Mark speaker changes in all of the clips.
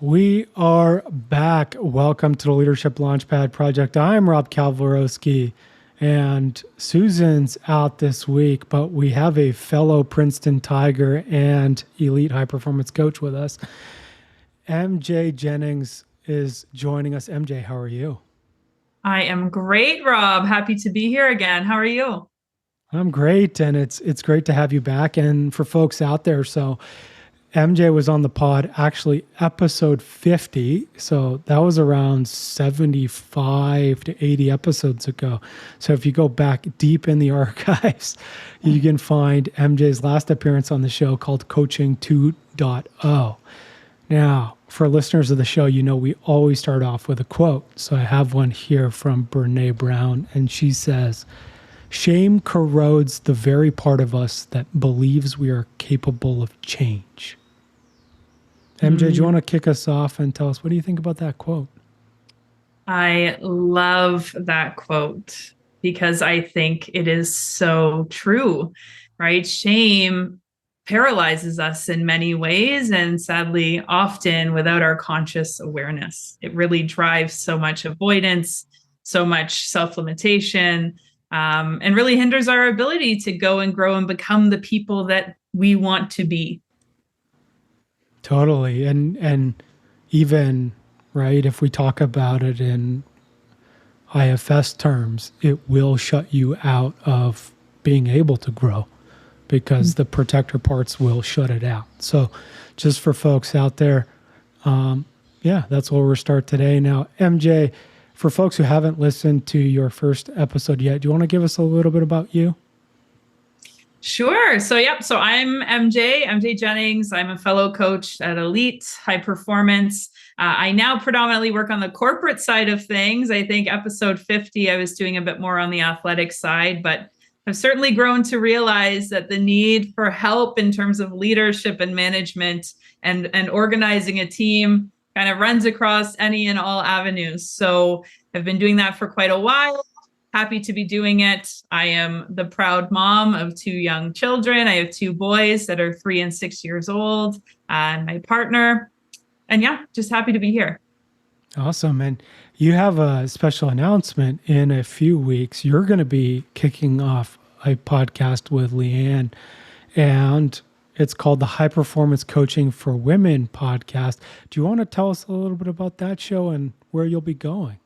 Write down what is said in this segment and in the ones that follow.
Speaker 1: We are back. Welcome to the Leadership Launchpad Project. I'm Rob Kalwarowsky, and Susan's out this week, but we have a fellow Princeton Tiger and elite high performance coach with us. MJ Jennings is joining us. MJ, how are you?
Speaker 2: I am great, Rob. Happy to be here again. How are you?
Speaker 1: I'm great, and it's great to have you back. And for folks out there, so MJ was on the pod, actually episode 50. So that was around 75 to 80 episodes ago. So if you go back deep in the archives, you can find MJ's last appearance on the show called Coaching 2.0. Now, for listeners of the show, you know we always start off with a quote. So I have one here from Brene Brown, and she says, "Shame corrodes the very part of us that believes we are capable of change." MJ, do you want to kick us off and tell us, what do you think about that quote?
Speaker 2: I love that quote because I think it is so true, right? Shame paralyzes us in many ways, and sadly, often without our conscious awareness. It really drives so much avoidance, so much self limitation, and really hinders our ability to go and grow and become the people that we want to be.
Speaker 1: Totally. And even, right, if we talk about it in IFS terms, it will shut you out of being able to grow because the protector parts will shut it out. So just for folks out there, yeah, that's where we'll start today. Now, MJ, for folks who haven't listened to your first episode yet, do you want to give us a little bit about you?
Speaker 2: Sure. So I'm MJ Jennings. I'm a fellow coach at Elite High Performance. I now predominantly work on the corporate side of things. I think episode 50, I was doing a bit more on the athletic side, but I've certainly grown to realize that the need for help in terms of leadership and management and organizing a team kind of runs across any and all avenues. So I've been doing that for quite a while. Happy to be doing it. I am the proud mom of two young children. I have two boys that are 3 and 6 years old, and my partner. And yeah, just happy to be here.
Speaker 1: Awesome. And you have a special announcement in a few weeks. You're going to be kicking off a podcast with Leanne, and it's called the High Performance Coaching for Women podcast. Do you want to tell us a little bit about that show and where you'll be going?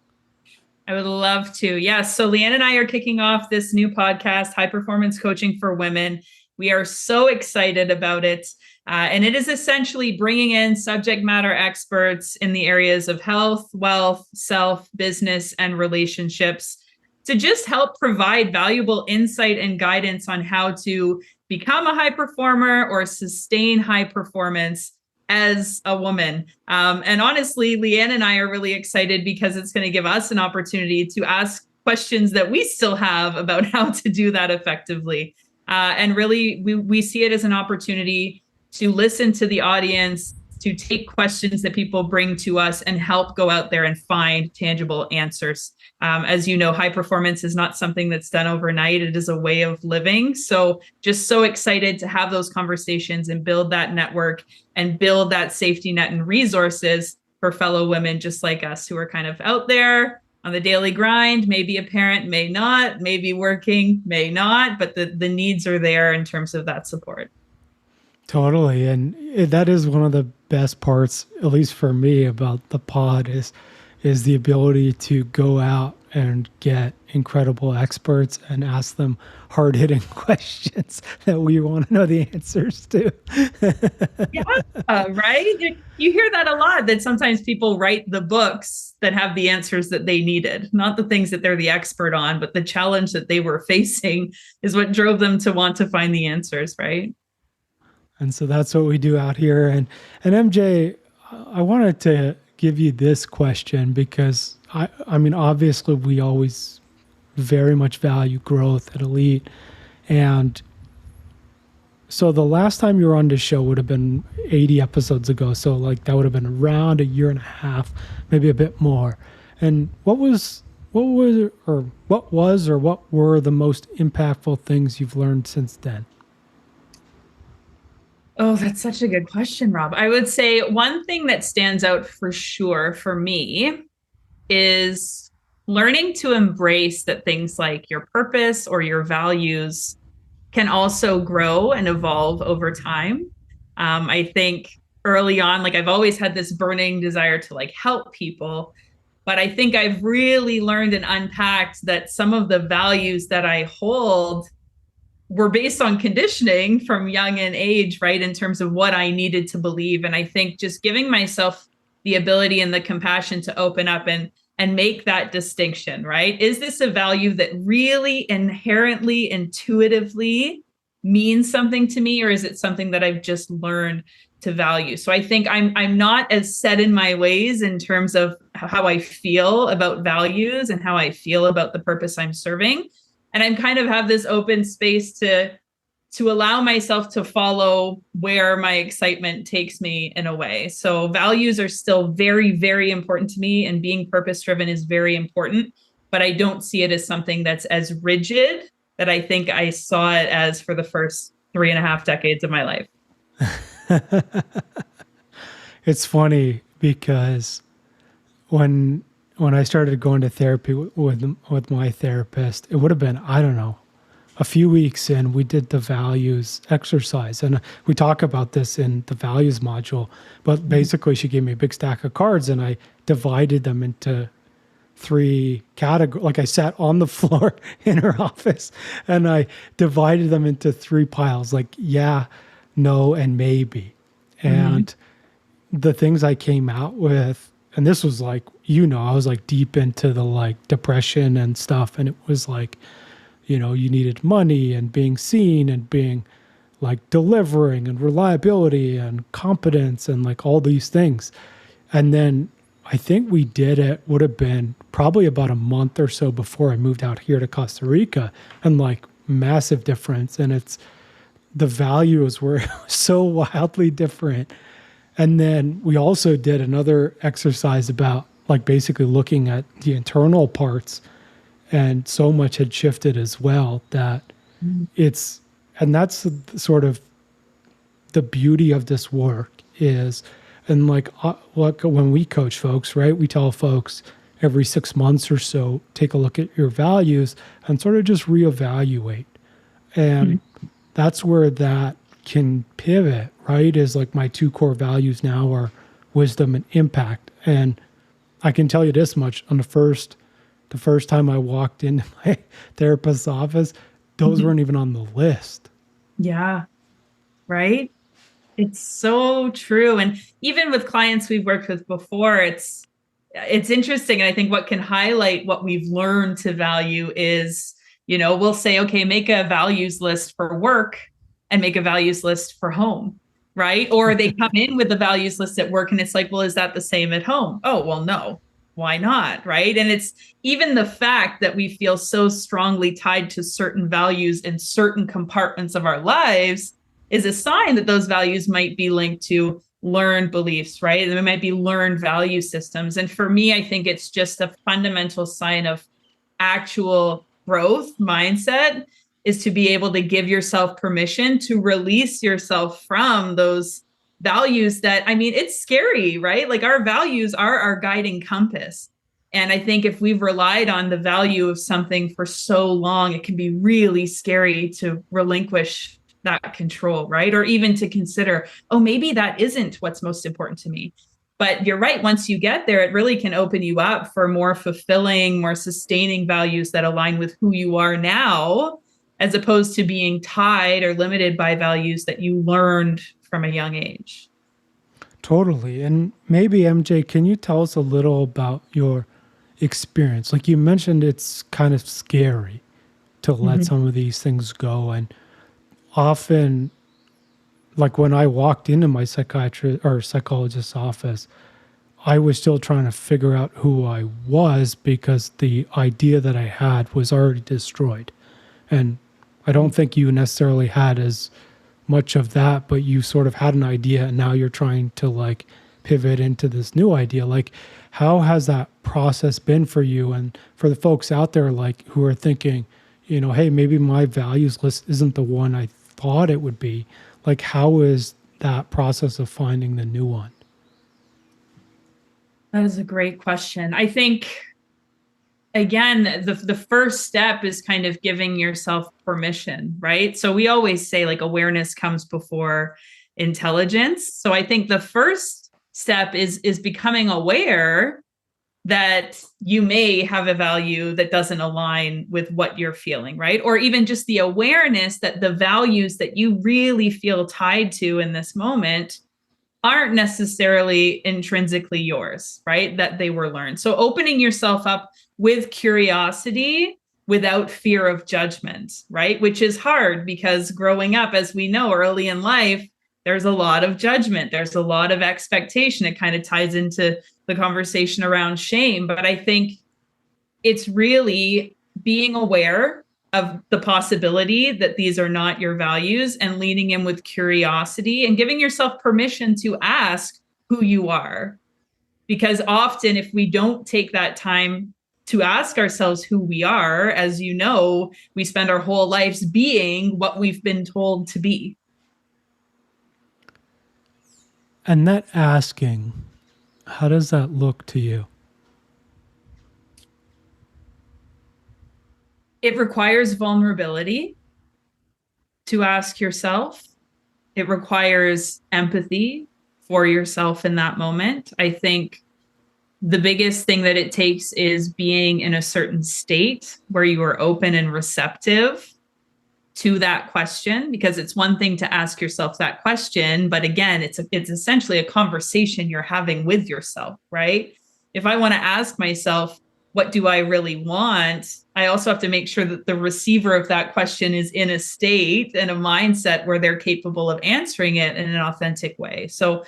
Speaker 2: I would love to. Yes. So Leanne and I are kicking off this new podcast, High Performance Coaching for Women. We are so excited about it. And it is essentially bringing in subject matter experts in the areas of health, wealth, self, business, and relationships to just help provide valuable insight and guidance on how to become a high performer or sustain high performance as a woman. And honestly, Leanne and I are really excited because it's going to give us an opportunity to ask questions that we still have about how to do that effectively. And really, we see it as an opportunity to listen to the audience, to take questions that people bring to us and help go out there and find tangible answers. As you know, high performance is not something that's done overnight. It is a way of living. So just so excited to have those conversations and build that network and build that safety net and resources for fellow women just like us who are kind of out there on the daily grind, maybe a parent, may not, maybe working, may not, but the needs are there in terms of that support.
Speaker 1: Totally. And that is one of the best parts, at least for me, about the pod is the ability to go out and get incredible experts and ask them hard-hitting questions that we want to know the answers to.
Speaker 2: Yeah, right? You hear that a lot, that sometimes people write the books that have the answers that they needed, not the things that they're the expert on, but the challenge that they were facing is what drove them to want to find the answers, right?
Speaker 1: And so that's what we do out here. And MJ, I wanted to give you this question because I mean, obviously we always very much value growth at Elite. And so the last time you were on this show would have been 80 episodes ago. So like that would have been around a year and a half, maybe a bit more. And what were the most impactful things you've learned since then?
Speaker 2: Oh, that's such a good question, Rob. I would say one thing that stands out for sure for me is learning to embrace that things like your purpose or your values can also grow and evolve over time. I think early on, like I've always had this burning desire to like help people, but I think I've really learned and unpacked that some of the values that I hold were based on conditioning from young in age, right? In terms of what I needed to believe. And I think just giving myself the ability and the compassion to open up and make that distinction, right? Is this a value that really inherently, intuitively means something to me, or is it something that I've just learned to value? So I think I'm not as set in my ways in terms of how I feel about values and how I feel about the purpose I'm serving. And I'm kind of have this open space to allow myself to follow where my excitement takes me in a way. So values are still very, very important to me, and being purpose driven is very important, but I don't see it as something that's as rigid that I think I saw it as for the first 3.5 decades of my life.
Speaker 1: It's funny because when I started going to therapy with my therapist, it would have been, I don't know, a few weeks in, we did the values exercise. And we talk about this in the values module. But basically, she gave me a big stack of cards and I divided them into three categories. Like I sat on the floor in her office and I divided them into three piles, like yeah, no, and maybe. And the things I came out with, and this was like, I was like deep into the like depression and stuff. And it was like, you needed money and being seen and being like delivering and reliability and competence and like all these things. And then I think we did it, would have been probably about a month or so before I moved out here to Costa Rica, and like massive difference. And the values were so wildly different. And then we also did another exercise about like basically looking at the internal parts, and so much had shifted as well that and that's sort of the beauty of this work is, and like when we coach folks, right, we tell folks every 6 months or so, take a look at your values and sort of just reevaluate. And that's where that can pivot, right? Is like my two core values now are wisdom and impact. And I can tell you this much, on the first time I walked into my therapist's office, those weren't even on the list.
Speaker 2: Yeah. Right. It's so true. And even with clients we've worked with before, it's interesting. And I think what can highlight what we've learned to value is, we'll say, okay, make a values list for work and make a values list for home, right? Or they come in with the values list at work and it's like, well, is that the same at home? Oh, well, no. Why not? Right. And it's even the fact that we feel so strongly tied to certain values in certain compartments of our lives is a sign that those values might be linked to learned beliefs, right? And it might be learned value systems. And for me, I think it's just a fundamental sign of actual growth mindset is to be able to give yourself permission to release yourself from those values that, I mean, it's scary, right? Like our values are our guiding compass. And I think if we've relied on the value of something for so long, it can be really scary to relinquish that control, right? Or even to consider, oh, maybe that isn't what's most important to me. But you're right. Once you get there, it really can open you up for more fulfilling, more sustaining values that align with who you are now, as opposed to being tied or limited by values that you learned from a young age.
Speaker 1: Totally. And maybe MJ, can you tell us a little about your experience? Like you mentioned, it's kind of scary to let some of these things go. And often, like when I walked into my psychiatrist or psychologist's office, I was still trying to figure out who I was because the idea that I had was already destroyed. And I don't think you necessarily had as much of that, but you sort of had an idea and now you're trying to like pivot into this new idea. Like, how has that process been for you? And for the folks out there, like who are thinking, hey, maybe my values list isn't the one I thought it would be. Like, how is that process of finding the new one?
Speaker 2: That is a great question. I think, again, the first step is kind of giving yourself permission, right? So we always say like awareness comes before intelligence. So I think the first step is becoming aware that you may have a value that doesn't align with what you're feeling, right? Or even just the awareness that the values that you really feel tied to in this moment aren't necessarily intrinsically yours, right? That they were learned. So opening yourself up with curiosity without fear of judgment, right? Which is hard because growing up, as we know, early in life, there's a lot of judgment, there's a lot of expectation. It kind of ties into the conversation around shame. But I think it's really being aware of the possibility that these are not your values and leaning in with curiosity and giving yourself permission to ask who you are. Because often, if we don't take that time to ask ourselves who we are, as you know, we spend our whole lives being what we've been told to be.
Speaker 1: And that asking, how does that look to you?
Speaker 2: It requires vulnerability to ask yourself. It requires empathy for yourself in that moment. I think the biggest thing that it takes is being in a certain state where you are open and receptive to that question, because it's one thing to ask yourself that question, but again, it's essentially a conversation you're having with yourself, right? If I want to ask myself, what do I really want? I also have to make sure that the receiver of that question is in a state and a mindset where they're capable of answering it in an authentic way. So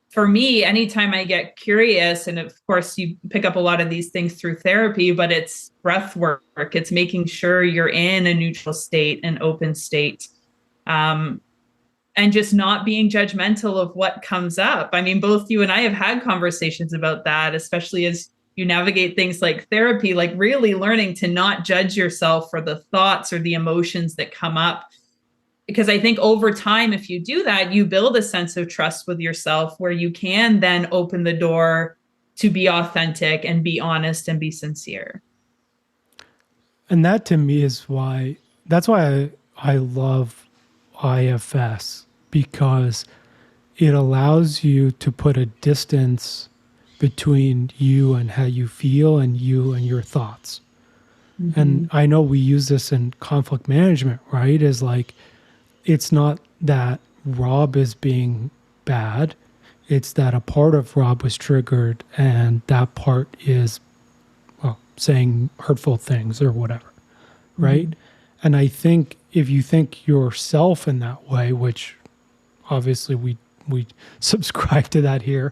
Speaker 2: for me, anytime I get curious, and of course you pick up a lot of these things through therapy, but it's breath work. It's making sure you're in a neutral state, an open state, and just not being judgmental of what comes up. I mean, both you and I have had conversations about that, especially as you navigate things like therapy, like really learning to not judge yourself for the thoughts or the emotions that come up. Because I think over time, if you do that, you build a sense of trust with yourself where you can then open the door to be authentic and be honest and be sincere.
Speaker 1: And that to me is why, that's why I love IFS, because it allows you to put a distance between you and how you feel and you and your thoughts. Mm-hmm. And I know we use this in conflict management, right? Is like, it's not that Rob is being bad. It's that a part of Rob was triggered and that part is, well, saying hurtful things or whatever, right? Mm-hmm. And I think if you think yourself in that way, which obviously we subscribe to that here,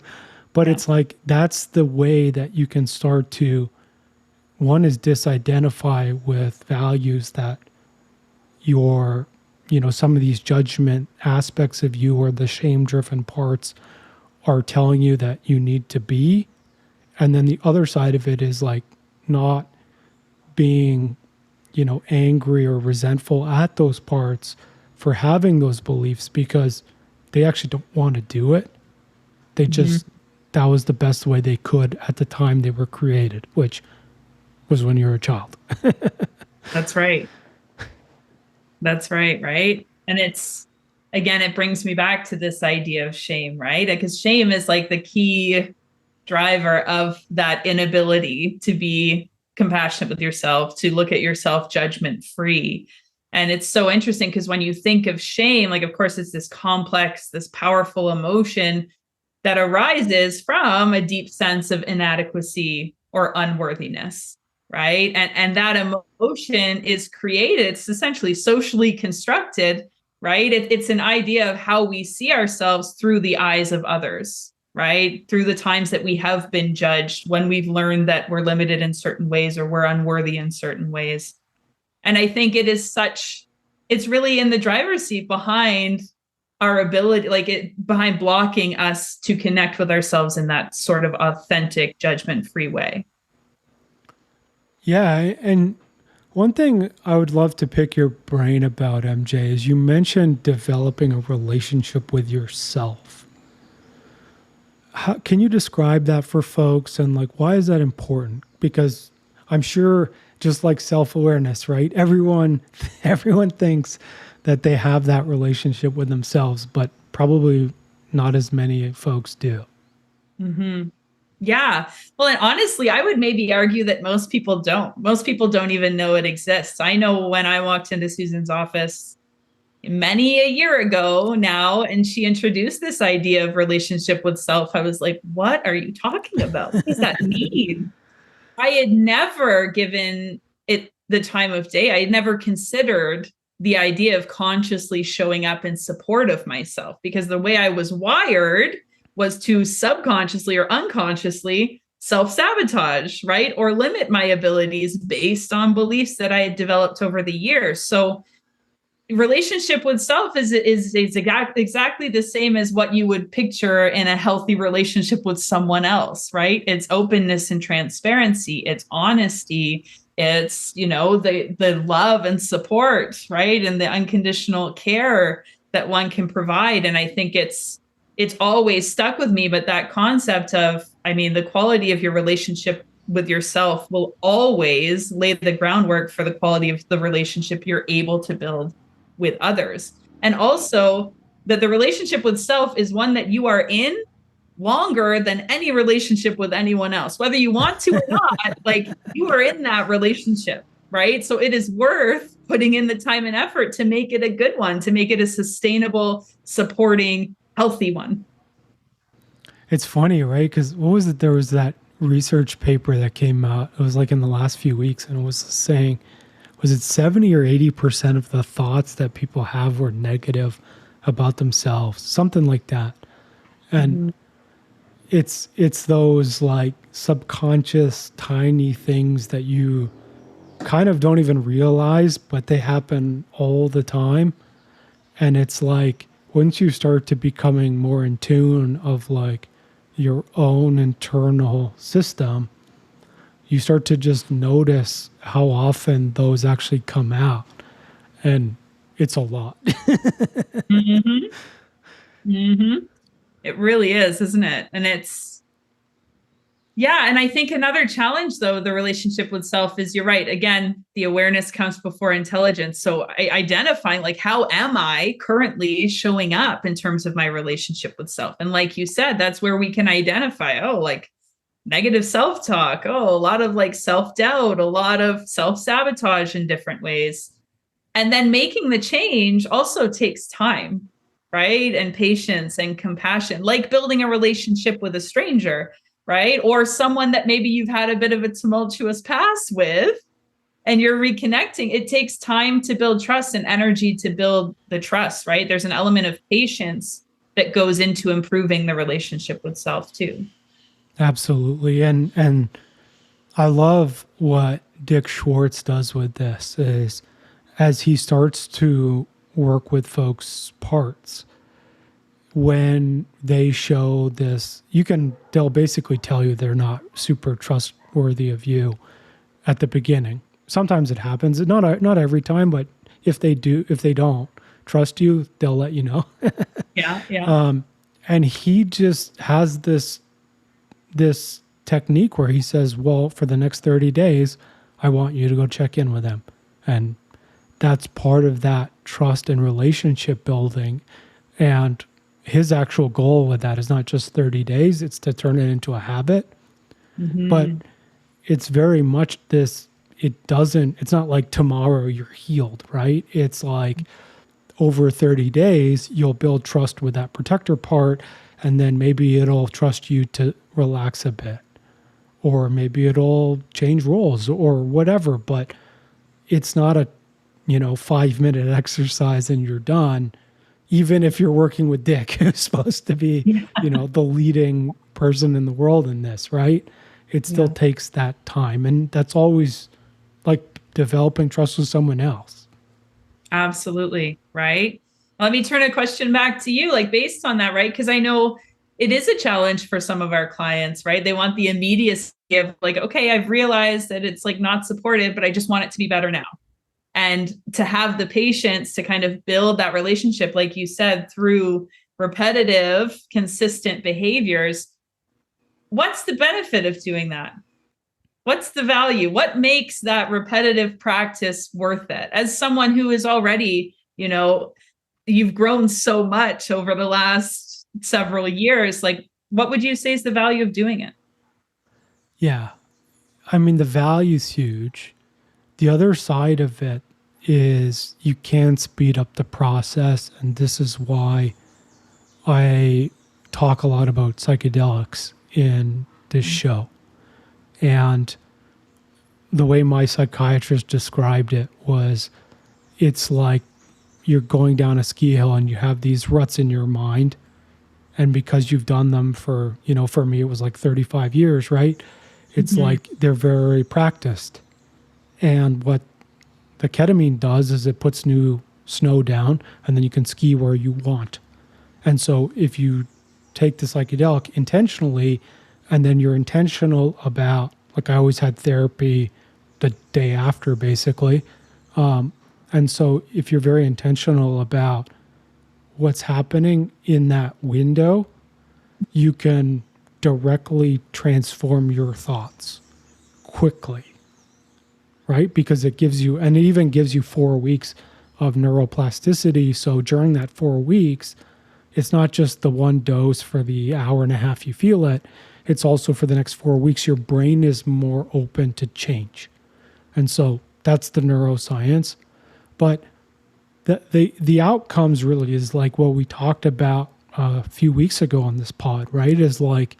Speaker 1: but it's like that's the way that you can start to, one is disidentify with values that your, some of these judgment aspects of you or the shame-driven parts are telling you that you need to be. And then the other side of it is like not being, angry or resentful at those parts for having those beliefs because they actually don't want to do it. They just, that was the best way they could at the time they were created, which was when you were a child.
Speaker 2: That's right. That's right. Right. And it's, again, it brings me back to this idea of shame, right? Because shame is like the key driver of that inability to be compassionate with yourself, to look at yourself judgment free. And it's so interesting because when you think of shame, like, of course, it's this complex, this powerful emotion that arises from a deep sense of inadequacy or unworthiness. Right. And that emotion is created, it's essentially socially constructed, right? It's an idea of how we see ourselves through the eyes of others, right? Through the times that we have been judged, when we've learned that we're limited in certain ways or we're unworthy in certain ways. And I think it's really in the driver's seat behind our ability, behind blocking us to connect with ourselves in that sort of authentic, judgment-free way.
Speaker 1: Yeah, and One thing I would love to pick your brain about, MJ, is you mentioned developing a relationship with yourself. Can you describe that for folks and like why is that important? Because I'm sure just like self-awareness, right? Everyone thinks that they have that relationship with themselves, but probably not as many folks do.
Speaker 2: Mm-hmm. Yeah. Well, and honestly, I would maybe argue that most people don't. Most people don't even know it exists. I know when I walked into Susan's office many a year ago now, and she introduced this idea of relationship with self, I was like, what are you talking about? What does that mean? I had never given it the time of day. I had never considered the idea of consciously showing up in support of myself because the way I was wired was to subconsciously or unconsciously self-sabotage, right? Or limit my abilities based on beliefs that I had developed over the years. So relationship with self is exactly the same as what you would picture in a healthy relationship with someone else, right? It's openness and transparency, it's honesty, it's the love and support, right? And the unconditional care that one can provide. And I think it's always stuck with me, but that concept of, I mean, the quality of your relationship with yourself will always lay the groundwork for the quality of the relationship you're able to build with others. And also that the relationship with self is one that you are in longer than any relationship with anyone else, whether you want to or not, like you are in that relationship, right? So it is worth putting in the time and effort to make it a good one, to make it a sustainable, supporting, healthy one.
Speaker 1: It's funny, right? Because what was it? There was that research paper that came out. It was like in the last few weeks, and it was saying, was it 70 or 80% of the thoughts that people have were negative about themselves, something like that. And it's those like subconscious tiny things that you kind of don't even realize, but they happen all the time. And it's like once you start to becoming more in tune of like your own internal system, you start to just notice how often those actually come out. And it's a lot.
Speaker 2: Mm-hmm. Mm-hmm. It really is, isn't it? And yeah. And I think another challenge, though, the relationship with self is you're right. Again, the awareness comes before intelligence. So identifying like, how am I currently showing up in terms of my relationship with self? And like you said, that's where we can identify, oh, like negative self-talk. Oh, a lot of like self-doubt, a lot of self-sabotage in different ways. And then making the change also takes time, right? And patience and compassion, like building a relationship with a stranger, right? Or someone that maybe you've had a bit of a tumultuous past with and you're reconnecting. It takes time to build trust and energy to build the trust, right? There's an element of patience that goes into improving the relationship with self too.
Speaker 1: Absolutely. And I love what Dick Schwartz does with this is as he starts to work with folks' parts, when they show this, they'll basically tell you they're not super trustworthy of you at the beginning. Sometimes it happens, not every time, but if they don't trust you, they'll let you know.
Speaker 2: Yeah, yeah.
Speaker 1: And he just has this technique where he says, well, for the next 30 days, I want you to go check in with them. And that's part of that trust and relationship building. And his actual goal with that is not just 30 days, it's to turn it into a habit.
Speaker 2: Mm-hmm.
Speaker 1: But it's very much it's not like tomorrow you're healed, right? It's like over 30 days, you'll build trust with that protector part, and then maybe it'll trust you to relax a bit, or maybe it'll change roles or whatever. But it's not a 5-minute exercise and you're done. Even if you're working with Dick, who's supposed to be, the leading person in the world in this, right? It still takes that time. And that's always like developing trust with someone else.
Speaker 2: Absolutely. Right. Let me turn a question back to you, like based on that, right? Because I know it is a challenge for some of our clients, right? They want the immediacy of like, okay, I've realized that it's like not supportive, but I just want it to be better now. And to have the patience to kind of build that relationship, like you said, through repetitive, consistent behaviors. What's the benefit of doing that? What's the value? What makes that repetitive practice worth it? As someone who is already, you've grown so much over the last several years, like what would you say is the value of doing it?
Speaker 1: Yeah. I mean, the value's huge. The other side of it is you can speed up the process. And this is why I talk a lot about psychedelics in this show. And the way my psychiatrist described it was it's like you're going down a ski hill and you have these ruts in your mind. And because you've done them for, for me, it was like 35 years, right? It's like they're very practiced. And what the ketamine does is it puts new snow down and then you can ski where you want. And so if you take the psychedelic intentionally and then you're intentional about, like I always had therapy the day after basically. And so if you're very intentional about what's happening in that window, you can directly transform your thoughts quickly, right? Because it gives you, and it even gives you 4 weeks of neuroplasticity. So during that 4 weeks, it's not just the one dose for the hour and a half you feel it. It's also for the next 4 weeks, your brain is more open to change. And so that's the neuroscience. But the outcomes really is like what we talked about a few weeks ago on this pod, right? Is like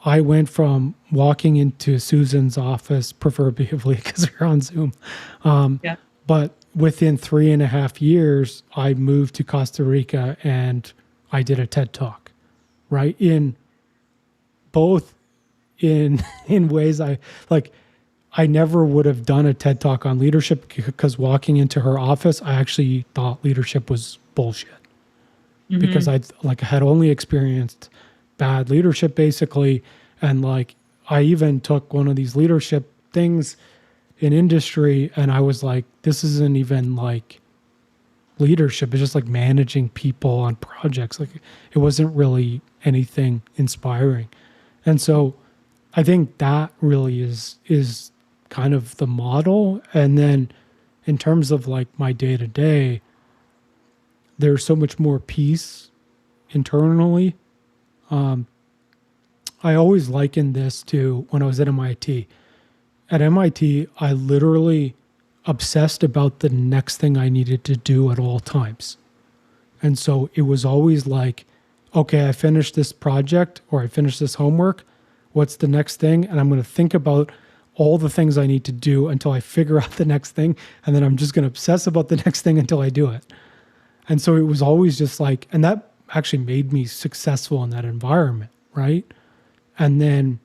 Speaker 1: I went from walking into Susan's office, preferably because we're on Zoom. But within 3.5 years, I moved to Costa Rica and I did a TED Talk, right? In both in ways I never would have done a TED Talk on leadership because walking into her office, I actually thought leadership was bullshit because I had only experienced bad leadership basically. And I even took one of these leadership things in industry and I was like, this isn't even leadership. It's just managing people on projects. It wasn't really anything inspiring. And so I think that really is kind of the model. And then in terms of my day to day, there's so much more peace internally. I always liken this to when I was at MIT. At MIT, I literally obsessed about the next thing I needed to do at all times. And so it was always okay, I finished this project or I finished this homework. What's the next thing? And I'm going to think about all the things I need to do until I figure out the next thing. And then I'm just going to obsess about the next thing until I do it. And so it was always just and that actually made me successful in that environment, right? And then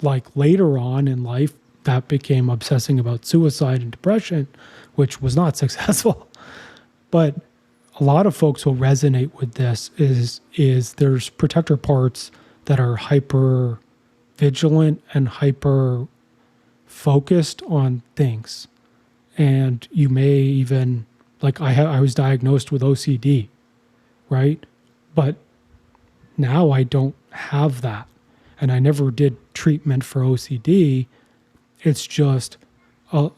Speaker 1: later on in life, that became obsessing about suicide and depression, which was not successful. But a lot of folks will resonate with this is there's protector parts that are hyper vigilant and hyper focused on things. And you may even, I was diagnosed with OCD, right? But now I don't have that. And I never did treatment for OCD. It's just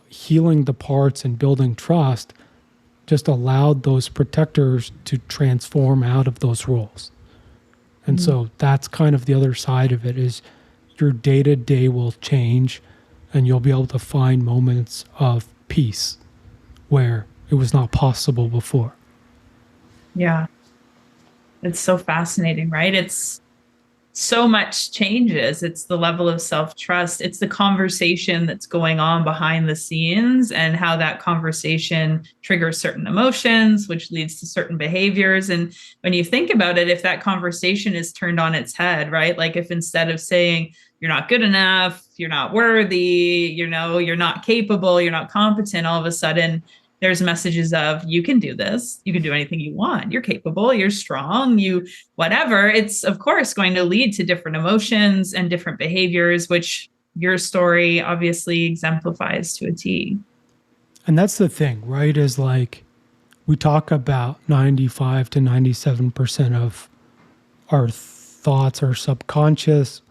Speaker 1: healing the parts and building trust just allowed those protectors to transform out of those roles. And so that's kind of the other side of it is your day-to-day will change and you'll be able to find moments of peace where it was not possible before.
Speaker 2: Yeah. It's so fascinating, right? It's so much changes. It's the level of self-trust. It's the conversation that's going on behind the scenes and how that conversation triggers certain emotions, which leads to certain behaviors. And when you think about it, if that conversation is turned on its head, right? If instead of saying, you're not good enough, you're not worthy, you're not capable, you're not competent, all of a sudden there's messages of, you can do this, you can do anything you want, you're capable, you're strong, you whatever. It's of course going to lead to different emotions and different behaviors, which your story obviously exemplifies to a T.
Speaker 1: And that's the thing, right? Is like we talk about 95 to 97% of our thoughts are subconscious,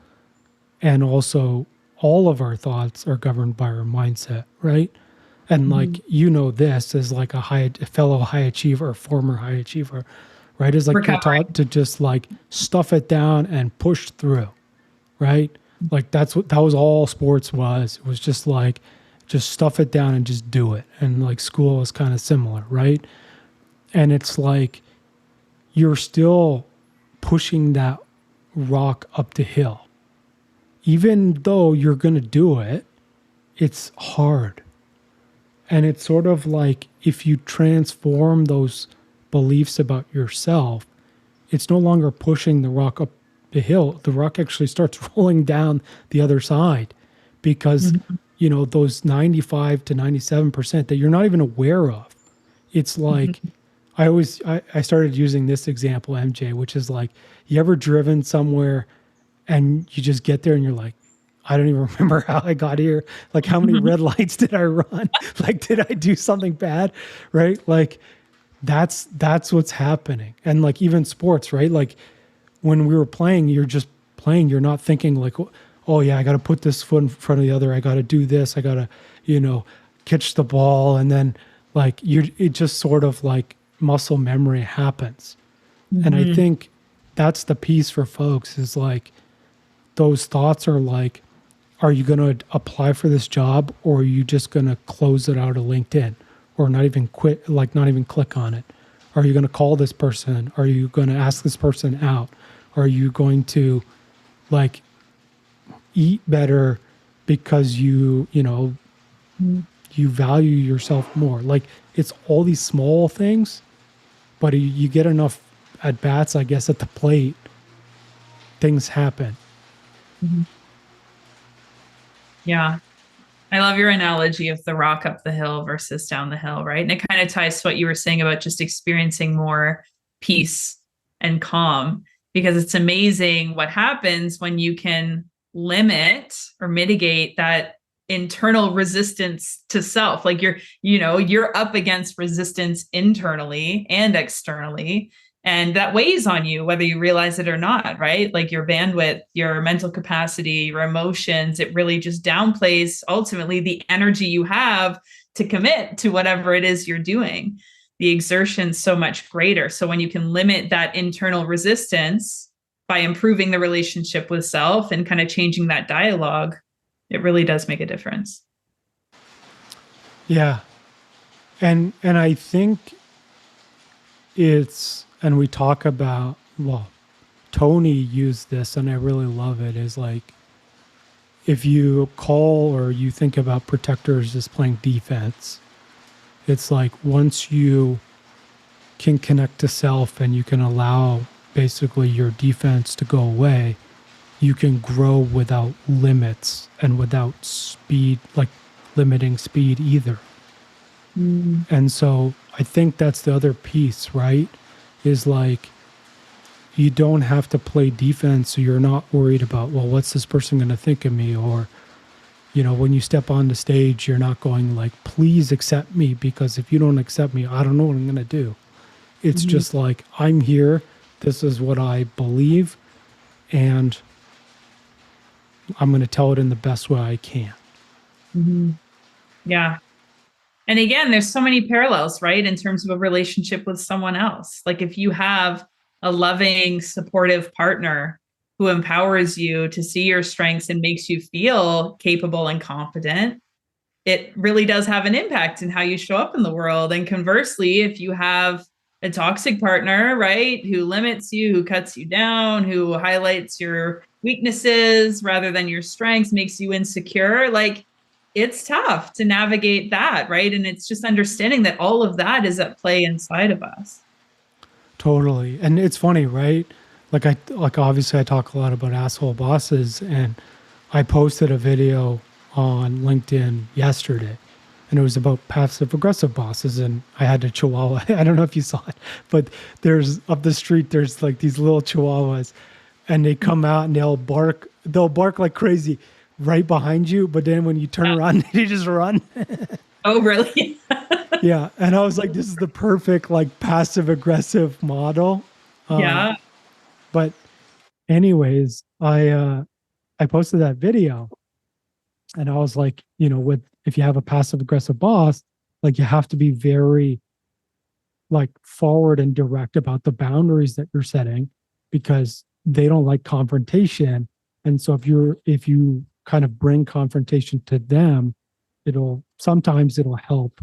Speaker 1: and also all of our thoughts are governed by our mindset, right? And like, this is like a fellow high achiever, former high achiever, right? Is like you're taught to just like stuff it down and push through, right? Like that was all sports was. It was just like, just stuff it down and just do it. And like school was kind of similar, right? And it's like, you're still pushing that rock up the hill. Even though you're going to do it, it's hard. And it's sort of like if you transform those beliefs about yourself, it's no longer pushing the rock up the hill. The rock actually starts rolling down the other side because, those 95 to 97% that you're not even aware of. It's like, I started using this example, MJ, which is like, you ever driven somewhere and you just get there and you're like, I don't even remember how I got here. Like, how many red lights did I run? Like, did I do something bad? Right? Like, that's what's happening. And like, even sports, right? Like when we were playing, you're just playing. You're not thinking like, oh yeah, I got to put this foot in front of the other. I got to do this. I got to, catch the ball. And then like, it just sort of like muscle memory happens. And I think that's the piece for folks is like, those thoughts are like, are you going to apply for this job, or are you just going to close it out of LinkedIn, or not even quit, like not even click on it? Are you going to call this person? Are you going to ask this person out? Are you going to like eat better because you value yourself more? Like it's all these small things, but you get enough at bats, I guess, at the plate, things happen.
Speaker 2: Yeah. I love your analogy of the rock up the hill versus down the hill, right? And it kind of ties to what you were saying about just experiencing more peace and calm, because it's amazing what happens when you can limit or mitigate that internal resistance to self. Like you're up against resistance internally and externally. And that weighs on you, whether you realize it or not, right? Like your bandwidth, your mental capacity, your emotions, it really just downplays ultimately the energy you have to commit to whatever it is you're doing. The exertion's so much greater. So when you can limit that internal resistance by improving the relationship with self and kind of changing that dialogue, it really does make a difference.
Speaker 1: Yeah. And I think and we talk about, Tony used this and I really love it, is like, if you call or you think about protectors as playing defense, it's like once you can connect to self and you can allow basically your defense to go away, you can grow without limits and without speed, like limiting speed either. And so I think that's the other piece, right? Is like, you don't have to play defense, so you're not worried about, what's this person going to think of me? Or, when you step on the stage, you're not going like, please accept me, because if you don't accept me, I don't know what I'm going to do. It's just like, I'm here. This is what I believe. And I'm going to tell it in the best way I can.
Speaker 2: Yeah. And again, there's so many parallels, right? In terms of a relationship with someone else. Like if you have a loving, supportive partner who empowers you to see your strengths and makes you feel capable and confident, it really does have an impact in how you show up in the world. And conversely, if you have a toxic partner, right, who limits you, who cuts you down, who highlights your weaknesses rather than your strengths, makes you insecure, like it's tough to navigate that, right? And it's just understanding that all of that is at play inside of us.
Speaker 1: Totally. And it's funny, right? Like obviously I talk a lot about asshole bosses, and I posted a video on LinkedIn yesterday and it was about passive aggressive bosses. And I had a chihuahua. I don't know if you saw it, but there's up the street, there's like these little chihuahuas, and they come out and they'll bark like crazy right behind you. But then when you turn around, they just run.
Speaker 2: Oh, really?
Speaker 1: Yeah. And I was like, this is the perfect like passive aggressive model.
Speaker 2: Yeah.
Speaker 1: But anyways, I posted that video, and I was like, if you have a passive aggressive boss, like you have to be very like forward and direct about the boundaries that you're setting, because they don't like confrontation. And so if you kind of bring confrontation to them, sometimes it'll help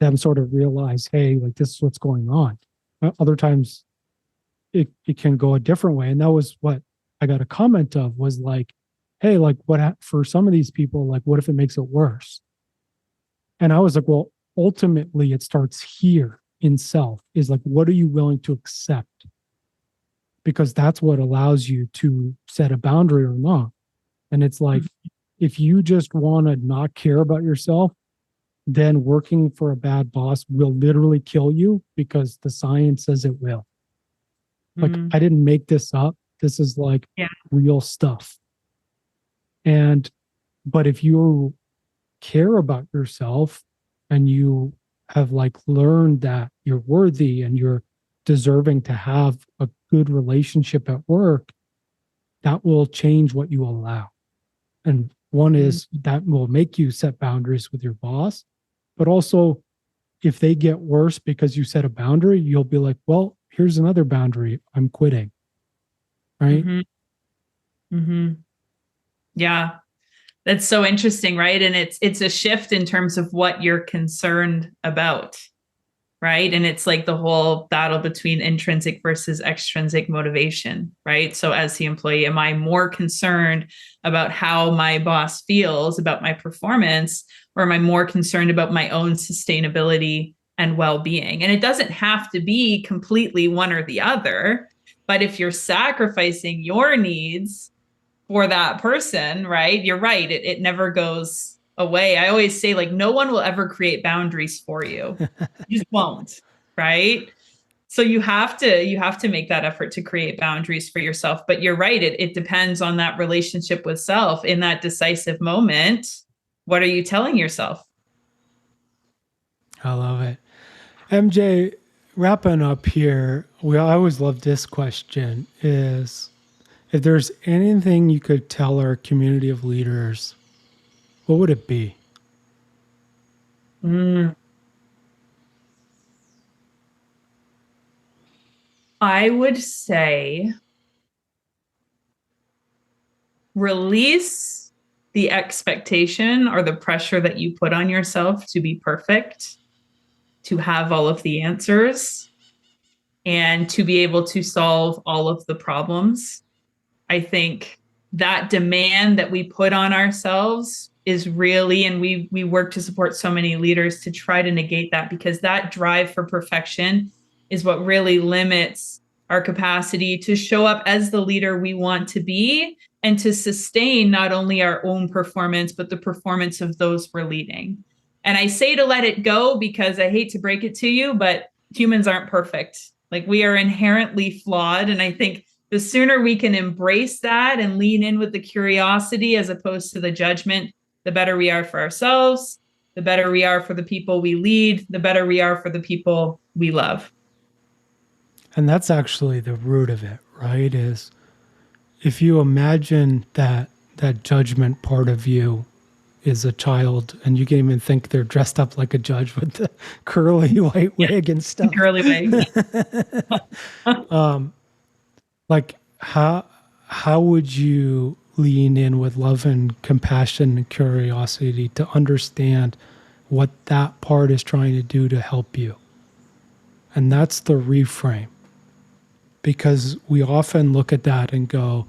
Speaker 1: them sort of realize, hey, like this is what's going on. Other times it can go a different way. And that was what I got a comment of, was like, hey, like for some of these people, like what if it makes it worse? And I was like, well, ultimately it starts here in self, is like, what are you willing to accept? Because that's what allows you to set a boundary or not. And it's like, if you just want to not care about yourself, then working for a bad boss will literally kill you, because the science says it will. Like, I didn't make this up. This is like real stuff. But if you care about yourself and you have like learned that you're worthy and you're deserving to have a good relationship at work, that will change what you allow. And one is that will make you set boundaries with your boss, but also if they get worse because you set a boundary, you'll be like, well, here's another boundary. I'm quitting. Right?
Speaker 2: Yeah. That's so interesting, right? And it's a shift in terms of what you're concerned about, right? And it's like the whole battle between intrinsic versus extrinsic motivation, right? So as the employee, am I more concerned about how my boss feels about my performance, or am I more concerned about my own sustainability and well-being? And it doesn't have to be completely one or the other, but if you're sacrificing your needs for that person, right? You're right. It never goes away. I always say, like, no one will ever create boundaries for you. You just won't, right? So you have to make that effort to create boundaries for yourself. But you're right. It depends on that relationship with self in that decisive moment. What are you telling yourself?
Speaker 1: I love it. MJ, wrapping up here, I always love this question, is if there's anything you could tell our community of leaders, what would it be?
Speaker 2: I would say release the expectation or the pressure that you put on yourself to be perfect, to have all of the answers, and to be able to solve all of the problems. I think that demand that we put on ourselves is really, and we work to support so many leaders to try to negate that, because that drive for perfection is what really limits our capacity to show up as the leader we want to be and to sustain not only our own performance, but the performance of those we're leading. And I say to let it go because I hate to break it to you, but humans aren't perfect. Like, we are inherently flawed. And I think the sooner we can embrace that and lean in with the curiosity as opposed to the judgment, the better we are for ourselves, the better we are for the people we lead, the better we are for the people we love.
Speaker 1: And that's actually the root of it, right? Is if you imagine that judgment part of you is a child, and you can even think they're dressed up like a judge with the curly white wig and stuff.
Speaker 2: Curly wig.
Speaker 1: Like how would you lean in with love and compassion and curiosity to understand what that part is trying to do to help you? And that's the reframe. Because we often look at that and go,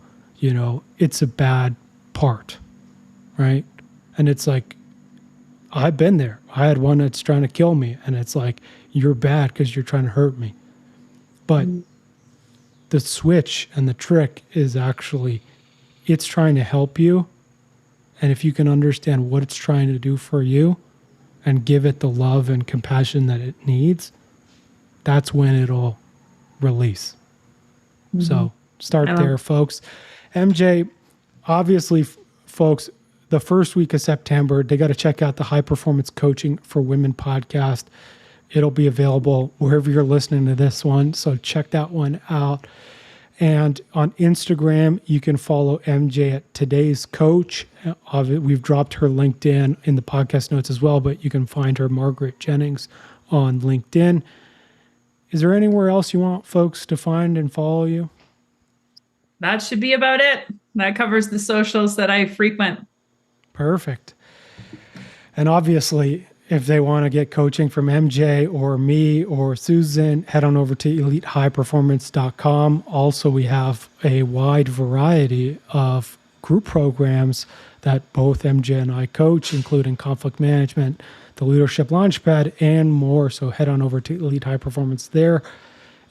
Speaker 1: it's a bad part, right? And it's like, I've been there. I had one that's trying to kill me, and it's like, you're bad because you're trying to hurt me. But the switch and the trick is actually, it's trying to help you. And if you can understand what it's trying to do for you, and give it the love and compassion that it needs, that's when it'll release. So start there, folks. MJ, obviously, folks, the first week of September, they got to check out the High Performance Coaching for Women podcast. It'll be available wherever you're listening to this one. So check that one out. And on Instagram, you can follow MJ at Today's Coach. We've dropped her LinkedIn in the podcast notes as well, but you can find her, Margaret Jennings, on LinkedIn. Is there anywhere else you want folks to find and follow you?
Speaker 2: That should be about it. That covers the socials that I frequent.
Speaker 1: Perfect. And obviously, if they want to get coaching from MJ or me or Susan, head on over to elitehighperformance.com. Also, we have a wide variety of group programs that both MJ and I coach, including conflict management, the Leadership Launchpad, and more. So head on over to Elite High Performance there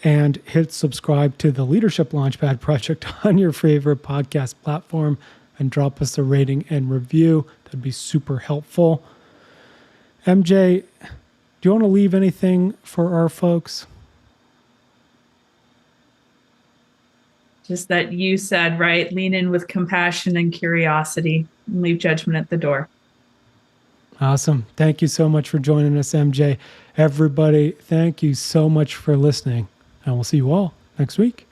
Speaker 1: and hit subscribe to the Leadership Launchpad project on your favorite podcast platform and drop us a rating and review. That'd be super helpful. MJ, do you want to leave anything for our folks?
Speaker 2: Just that you said, right? Lean in with compassion and curiosity and leave judgment at the door.
Speaker 1: Awesome. Thank you so much for joining us, MJ. Everybody, thank you so much for listening. And we'll see you all next week.